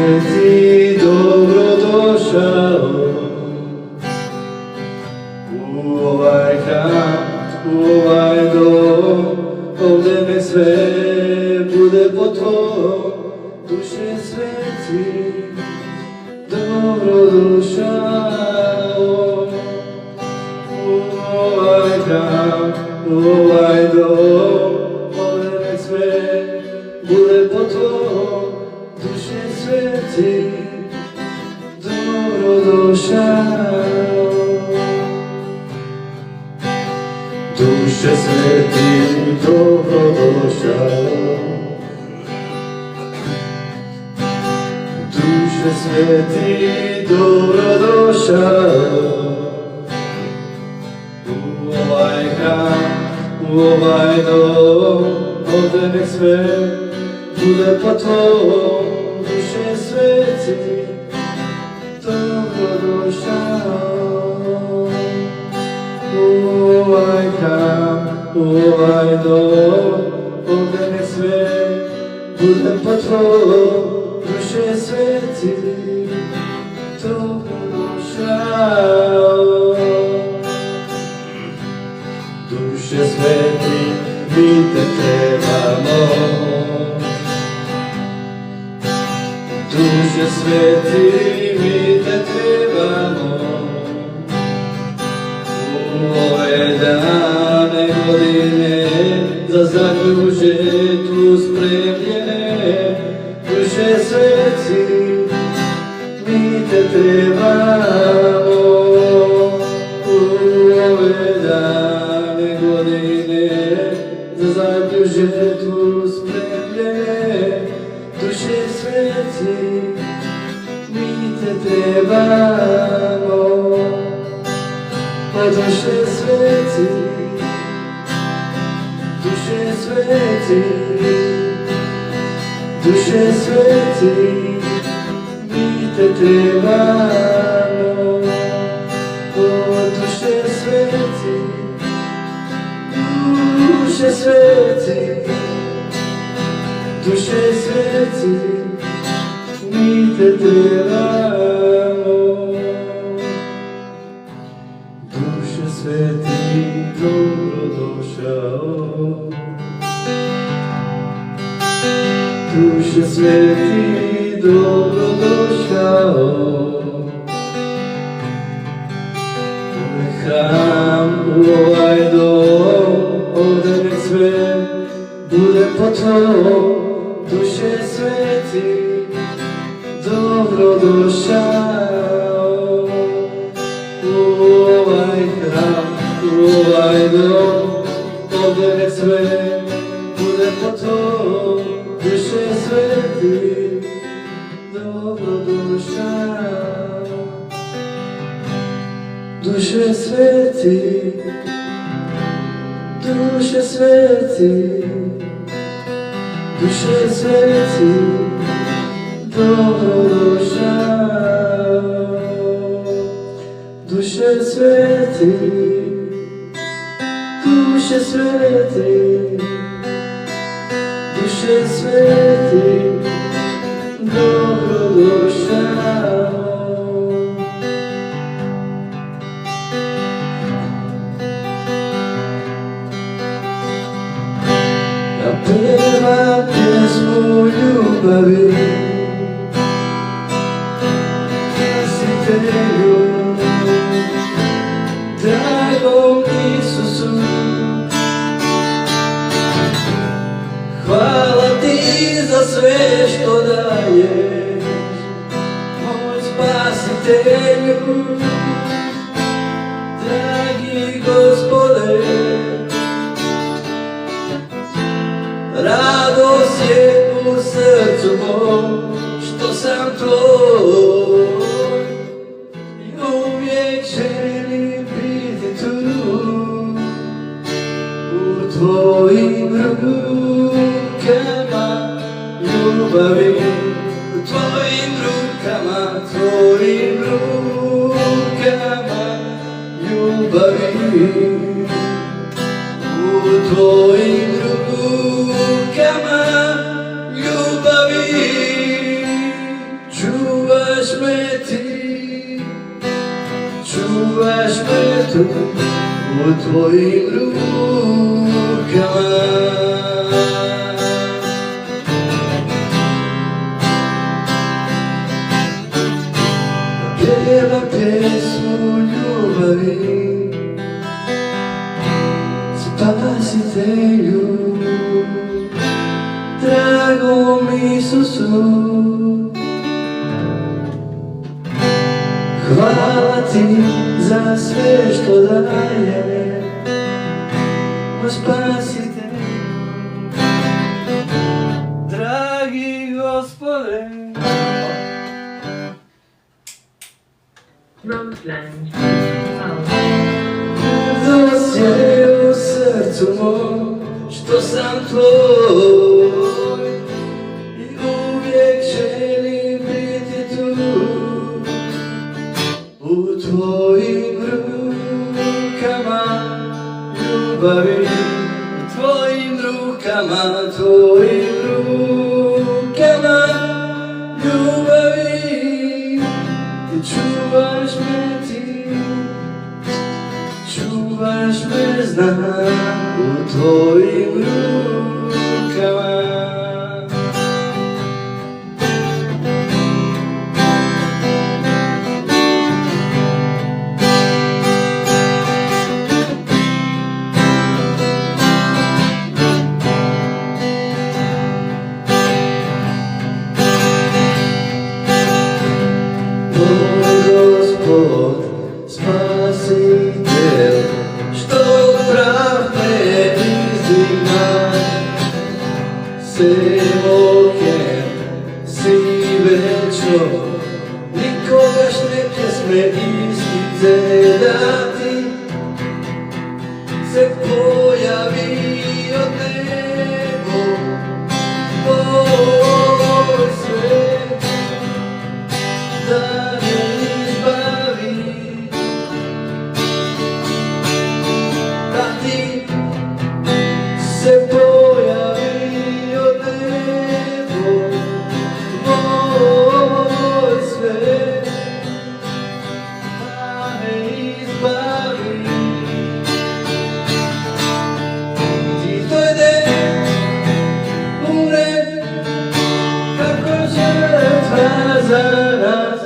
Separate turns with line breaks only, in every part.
Sveti, dobrodošao u ovaj hram, u ovaj dom, ovdje nek sve bude po tvom. Duše sveti, dobrodošao u ovaj hram, u ovaj dom, ovdje nek sve bude po tvom. Duše sveti, dobrodošao. Duše sveti, dobrodošao. Duše sveti, dobrodošao u ovaj hram, u ovaj dom, ovdje nek sve bude po tvom. Duše sveti, dobrodošao u ovaj hram, u ovaj dom, ovdje nek sve bude po tvom. Duše sveti, dobrodošao. Duše sveti, mi te trebamo. Duše sveti, mi te trebamo. U ove dane godine za zadnju žetvu spremljene. Duše sveti, mi te trebamo. U ove dane godine za zadnju žetvu spremljene. Duše sveti, mi te trebamo. O duše sveti, duše sveti, duše sveti, mi te trebamo. O duše sveti, duše sveti, duše sveti, mi te trebamo. Duše sveti, dobrodošao. Duše sveti, dobrodošao u ovaj hram, u ovaj dom, ovdje nek sve bude po tvom. Duše sveti, dobrodošao u ovaj hram, u ovaj dom, ovdje nek sve bude po tvom. Duše sveti, dobrodošao. Duše sveti, duše sveti, duše sveti, dobrodošao. Duše sveti, duše sveti, duše sveti, dobrodošao. Ja pevam pjesmu ljubavi Spasitelju, dragom Isusu. Hvala ti za sve što daješ, moj Spasitelju, dragi Gospode. Radost je u srcu mom što sam tvoj i uvijek želim biti tu u tvojim rukama ljubavi, u tvojim rukama, tvojim rukama ljubavi, u tvojim rukama ljubavi. tu u tvojim rukama. Pjeva pjesmu ljubavi Spasitelju, dragom Isusu. Hvala ti za sve što daje, moj Spasitelju, dragi Gospode.
Roseland.
Zasjaj u srcu mom što sam tvoj i uvijek želim biti tu u tvojim rukama ljubavi, u tvojim rukama, tvojim rukama ljubavi. Ti čuvaš me, ti čuvaš me, znam, u tvojim rukama. Gospod, Spasitelj, što pravde izdigna, Semoken, si večno, nikogaš ne pjesme istice, da ti se pojavio nebo, tvoj svet, da me izbavi, da ti se pojavi od nebo, tvoj svet, da me izbavi. Ti dojde, umre, kako žrtva za nas.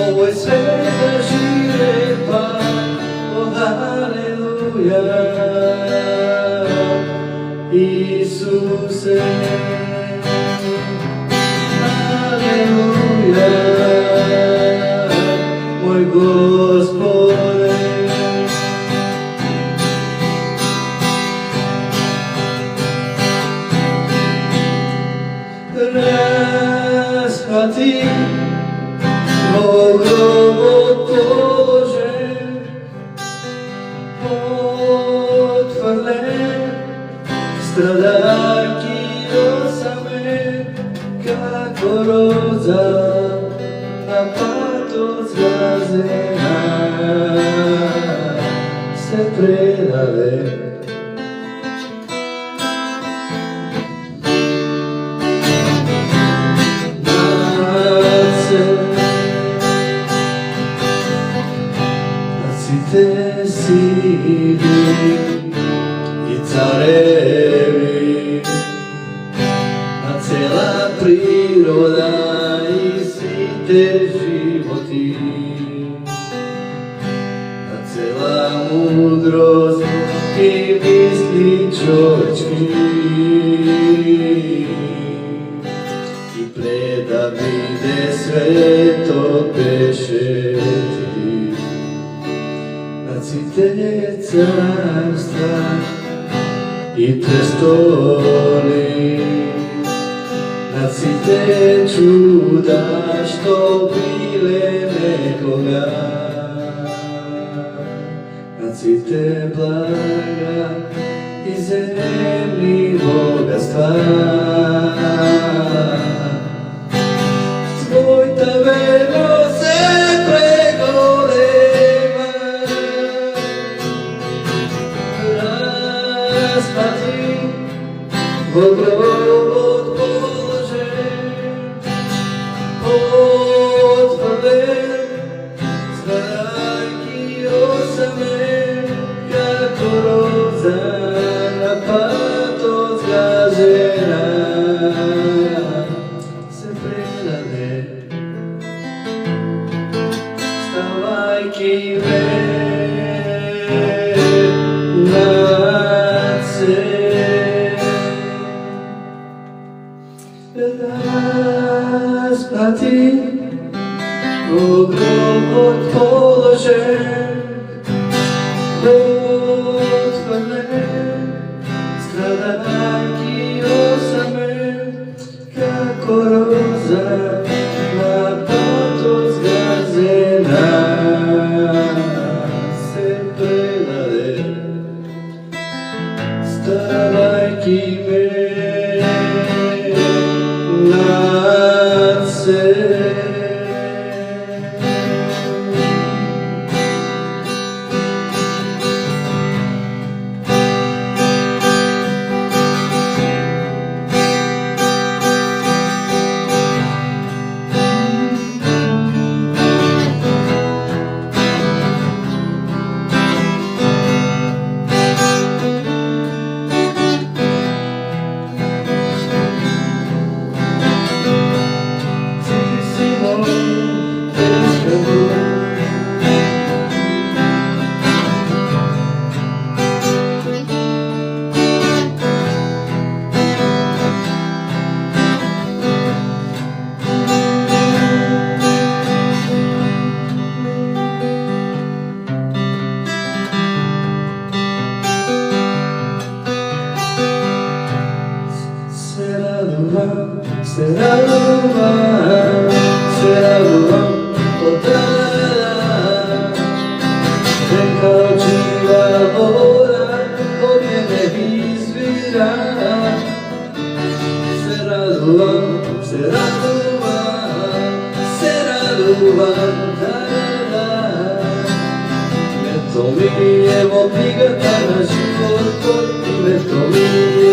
Ovo je sve da žive pa, o haleluja, Isuse, haleluja, moj Gospode. Raspati Bogovo položen, otvrlen, stradajki osame, kako roza na pato zrazena se predale. Te sili i carevi, a cela priroda i svi te životi, a cela mudrost i misli čovječki, i pre Davide sve to beše ti. Nacite carstva i prestoli, nacite čuda što bile nekoga, nacite blaga i zemlji bogatstva. Tvoj taverno se pregolema, raspati Bogov položen, Dawaj me nad se. Será luar toda reka očiva voda od mene izvira. Será luar da. Meto mi evo knjigata na životu, meto mi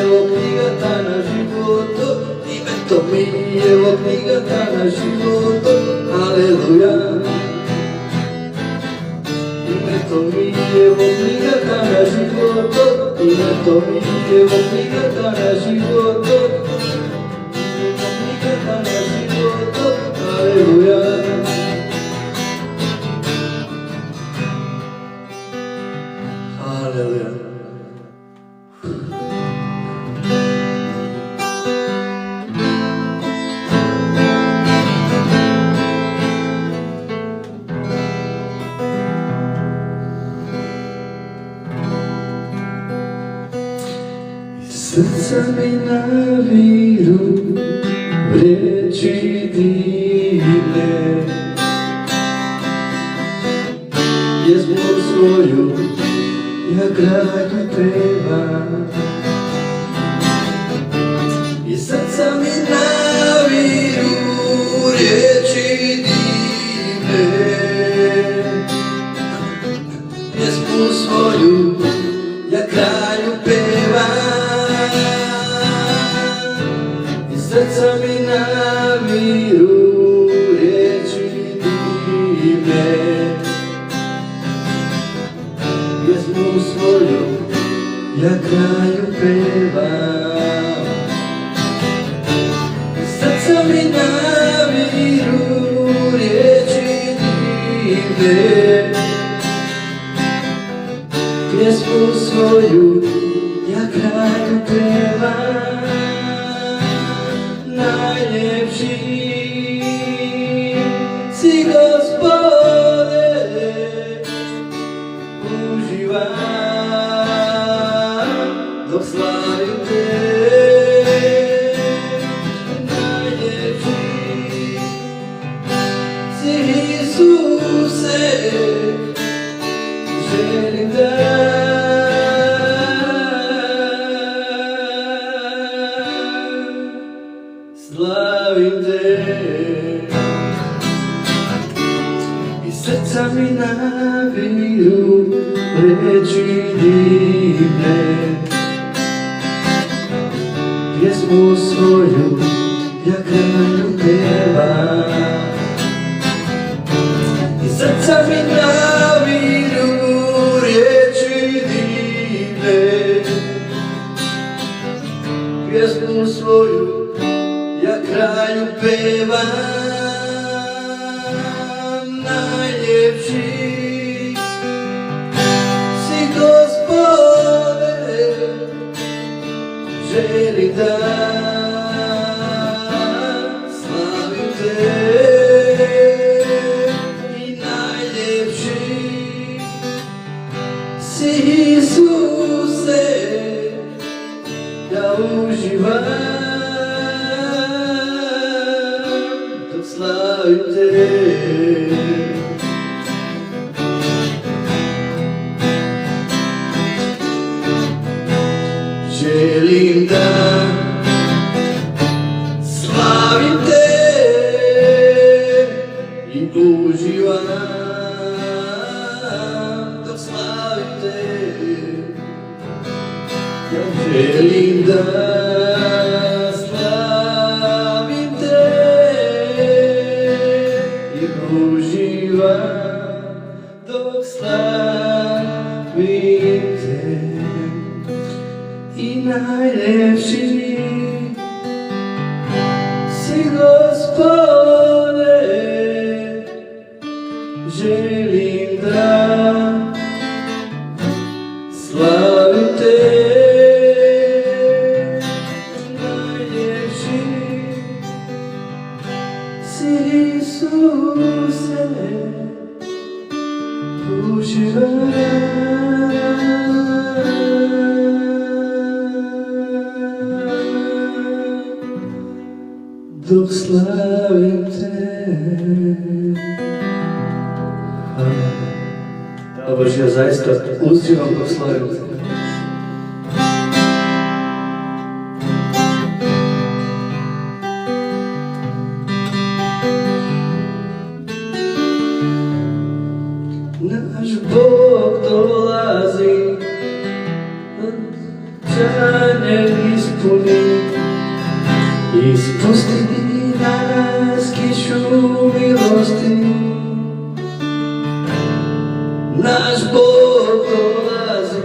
evo knjigata na životu. To mi evo knjigata na životu, aleluja. To mi evo knjigata na životu, to mi evo knjigata na životu, knjigata na životu, aleluja. Aleluja. Srca mi naviru riječi divne, pjesmu svoju ja gradnju pevam. I srca mi naviru riječi divne, pjesmu svoju ja kralju pevam. Srca mi naviru riječi divne, pjesmu svoju ja kralju pevam. Srca mi naviru riječi divne, pjesmu svoju ja kralju pevam. Najljepši si Gospode, uživam dok slavim te. Najljepši si Isuse, želim da slavim te. I srca mi naviru riječi divne, pjesmu svoju ja kralju pevam. I srca mi naviru riječi divne, pjesmu svoju ja kralju pevam. Najljepši si Gospode, želim da slavim te. I najljepši si Isuse, ja uživam dok slavim te. želim da slavim te i uživam dok slavim te. Ja želim da slavim te i uživam dok slavim te. I najljepši si, Gospode, želim da slavim te. Najljepši si, Isuse, uživam dok slavim te. Da Bože, ja zaista uživam dok slavim te. Naš Bog dolazi, obećanje ispuni, ispusti na nas kišu milosti. Naš Bog dolazi,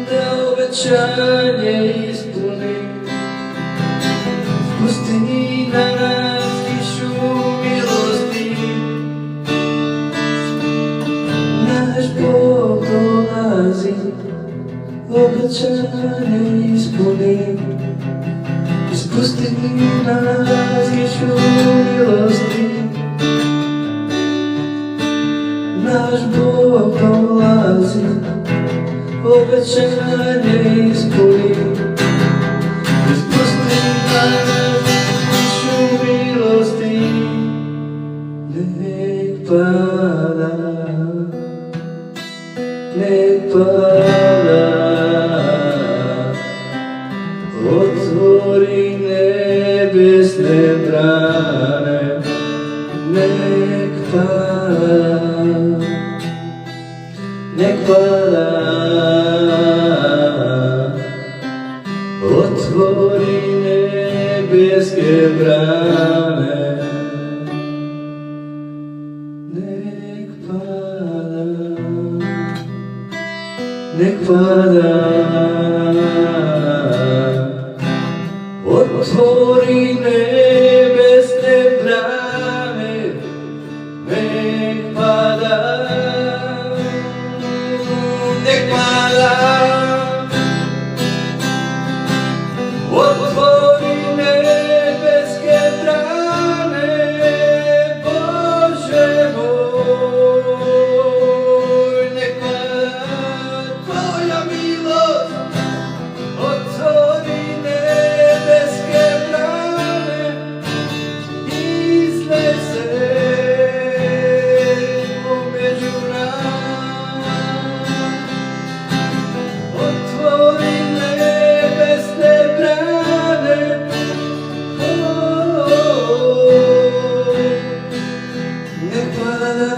da obećanje ispuni, ispusti na nas kišu milosti. Naš Bog dolazi, obećanje ispuni, ispusti na nas kišu milosti. Naš Bog dolazi, obećanje ispuni, ispusti na nas kišu milosti. Nek pada, nek pada, otvori nebesne brane. Nek pada, nek pada, otvori nebeske brane. Nek pada, nek pada, otvori nebesne brane. Nek pada, nek pada, otvori nebeske brane. Bože moj, nek pada tvoja milost, otvori nebeske brane. Izlej se pomeđu nas, otvori nebesne brane. Nek pada,